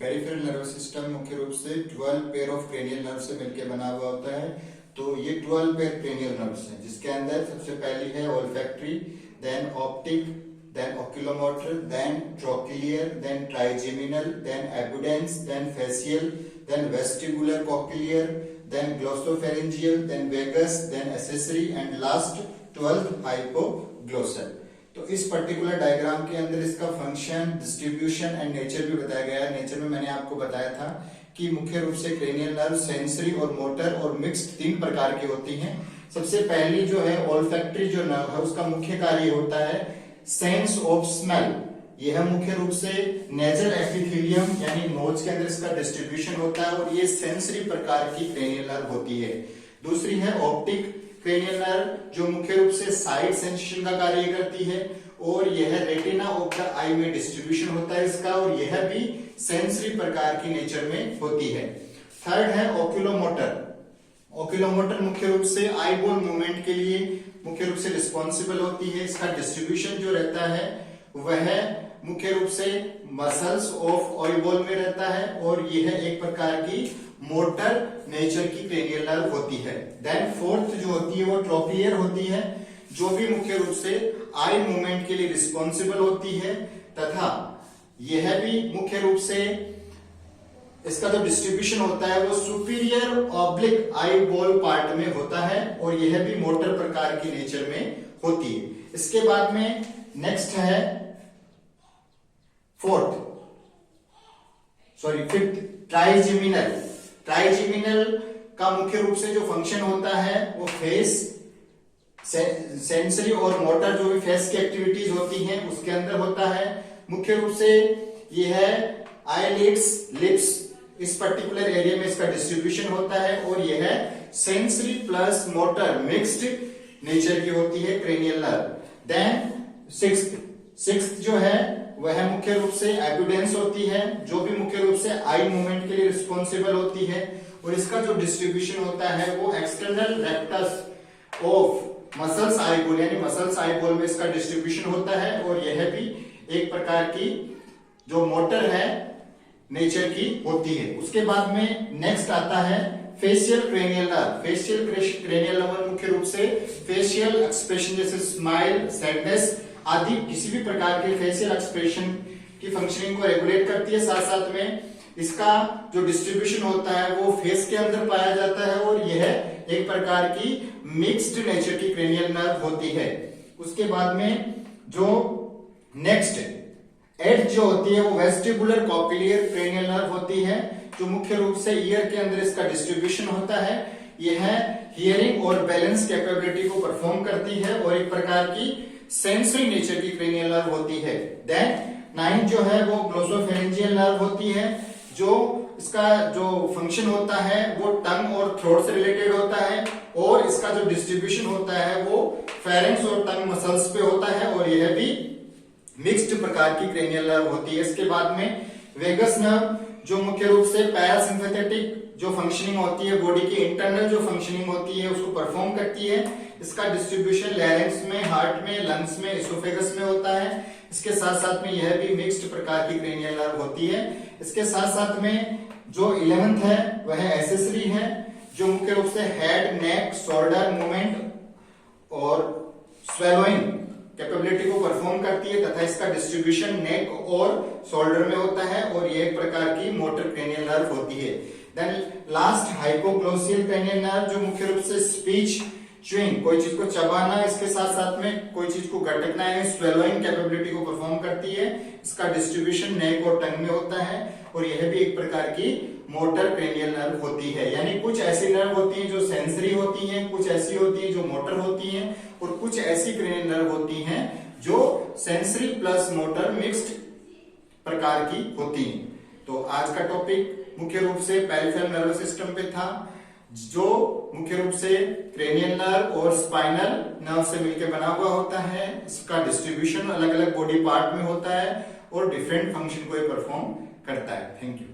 Peripheral nervous system मुख्य रूप से 12 पेयर ऑफ क्रेनियल नर्व से मिलकर बना हुआ होता है। तो ये 12 पेयर क्रेनियल नर्व्स हैं, जिसके अंदर सबसे पहली है olfactory, then optic, then oculomotor, then trochlear, then trigeminal, then abducens, then facial, then vestibular cochlear, then glossopharyngeal, then vagus, then accessory and last 12th hypoglossal. तो इस पर्टिकुलर डायग्राम के अंदर इसका फंक्शन, डिस्ट्रीब्यूशन एंड नेचर भी बताया गया है। Nature में मैंने आपको बताया था कि मुख्य रूप से क्रेनियल नर्व सेंसरी और मोटर और मिक्स्ड 3 प्रकार की होती हैं। सबसे पहली जो है ओल्फैक्टरी जो नर्व है, उसका मुख्य कार्य होता है सेंस ऑफ स्मेल। यह मुख्य रूप से नेजल एपिथेलियम यानी नोज के अंदर इसका डिस्ट्रीब्यूशन होता है और ये सेंसरी प्रकार की क्रेनियल नर्व होती है। दूसरी है ऑप्टिक क्रेनियल नर्व, जो मुख्य रूप से साइट सेंसेशन का कार्य करती है और यह रेटिना ऑफ द आई में डिस्ट्रीब्यूशन होता है इसका, और यह भी सेंसरी प्रकार की नेचर में होती है। थर्ड है ओक्यूलोमोटर। ओक्यूलोमोटर मुख्य रूप से आई बॉल मूवमेंट के लिए मुख्य रूप से रिस्पॉन्सिबल होती है। इसका डिस्ट्रीब्यूशन जो रहता है वह मुख्य रूप से मसल्स ऑफ आई बॉल में रहता है और यह एक प्रकार की मोटर नेचर की क्रेनियल नर्व होती है। देन फोर्थ जो होती है वो ट्रोक्लियर होती है, जो भी मुख्य रूप से आई मूवमेंट के लिए रिस्पॉन्सिबल होती है तथा यह भी मुख्य रूप से इसका जो डिस्ट्रीब्यूशन होता है वो superior oblique eye ball part में होता है और यह भी मोटर प्रकार की नेचर में होती है। इसके बाद में नेक्स्ट है फिफ्थ ट्राइजेमिनल। ट्राइजेमिनल का मुख्य रूप से जो फंक्शन होता है वो फेस, सेंसरी और मोटर जो भी फेस की एक्टिविटीज होती हैं उसके अंदर होता है। मुख्य रूप से यह आईलिड्स, लिप्स, इस पर्टिकुलर एरिया में इसका डिस्ट्रीब्यूशन होता है और यह sensory plus motor mixed nature की होती है क्रेनियल नर्व। देन सिक्स्थ जो है वह मुख्य रूप से एबुडेंस होती है, जो भी मुख्य रूप से आई मूवमेंट के लिए रिस्पॉन्सिबल होती है और इसका जो डिस्ट्रीब्यूशन होता है वो external rectus of muscles eye ball यानी मसल्स आई बॉल में इसका डिस्ट्रीब्यूशन होता है और यह भी एक प्रकार की जो मोटर है नेचर की होती है। उसके बाद में नेक्स्ट आता है facial cranial nerve. Facial cranial nerve मुख्य रूप से फेशियल एक्सप्रेशन जैसे स्माइल, सैडनेस आदि किसी भी प्रकार के फेशियल एक्सप्रेशन की फंक्शनिंग को रेगुलेट करती है। साथ साथ में इसका जो डिस्ट्रीब्यूशन होता है वो फेस के अंदर पाया जाता है और यह एक प्रकार की मिक्स्ड नेचर की क्रेनियल नर्व होती है। उसके बाद में जो नेक्स्ट एट जो होती है वो वेस्टिबुलर कॉक्लियर क्रेनियल नर्व होती है, जो मुख्य रूप से ईयर के अंदर इसका डिस्ट्रीब्यूशन होता है। यह हियरिंग और बैलेंस कैपेबिलिटी को परफॉर्म करती है और एक प्रकार की सेंसरी नेचर की क्रेनियल नर्व होती है। देन 9 जो है वो ग्लोसोफेरेंजियल नर्व होती है, जो इसका जो फंक्शन होता है वो टंग और थ्रोट से रिलेटेड होता है और इसका जो डिस्ट्रीब्यूशन होता है वो फेरेंक्स और टंग मसल्स पे होता है और यह भी मिक्स्ड प्रकार की क्रेनियल नर्व होती है। इसके बाद में वेगस नर्व, जो मुख्य रूप से पैरासिम्पैथेटिक जो फंक्शनिंग होती है, बॉडी की इंटरनल जो फंक्शनिंग होती है उसको परफॉर्म करती है। इसका डिस्ट्रीब्यूशन लैरिंक्स में, हार्ट में, लंग्स में, इसोफेगस में होता है। इसके साथ साथ में यह भी मिक्स्ड प्रकार की क्रेनियल नर्व होती है। इसके साथ साथ में जो 11th है वह एक्सेसरी है, जो मुख्य रूप से हेड, नेक, शोल्डर मूवमेंट और स्वेलोइंग कैपेबिलिटी को परफॉर्म करती है तथा इसका डिस्ट्रीब्यूशन नेक और शोल्डर में होता है और यह एक प्रकार की मोटर क्रेनियल नर्व होती है। Then last hypoglossal cranial nerve, जो मुख्य रूप से स्पीच, च्यूइंग, कोई चीज को चबाना, इसके साथ साथ में कोई चीज को गटकना है, स्वेलोइंग कैपेबिलिटी को परफॉर्म करती है। इसका डिस्ट्रीब्यूशन नेक और टंग में होता है और यह भी एक प्रकार की मोटर क्रेनियल नर्व होती है। यानी कुछ ऐसी नर्व होती हैं जो सेंसरी होती हैं, कुछ ऐसी होती हैं जो मोटर होती हैं और कुछ ऐसी क्रेनियल नर्व होती हैं जो सेंसरी प्लस मोटर मिक्स्ड प्रकार की होती हैं। तो आज का टॉपिक मुख्य रूप से पेरिफेरल नर्वस सिस्टम पे था, जो मुख्य रूप से क्रेनियल नर्व और स्पाइनल नर्व से मिलकर बना हुआ होता है। इसका डिस्ट्रीब्यूशन अलग अलग बॉडी पार्ट में होता है और डिफरेंट फंक्शन को ये परफॉर्म करता है। Thank you.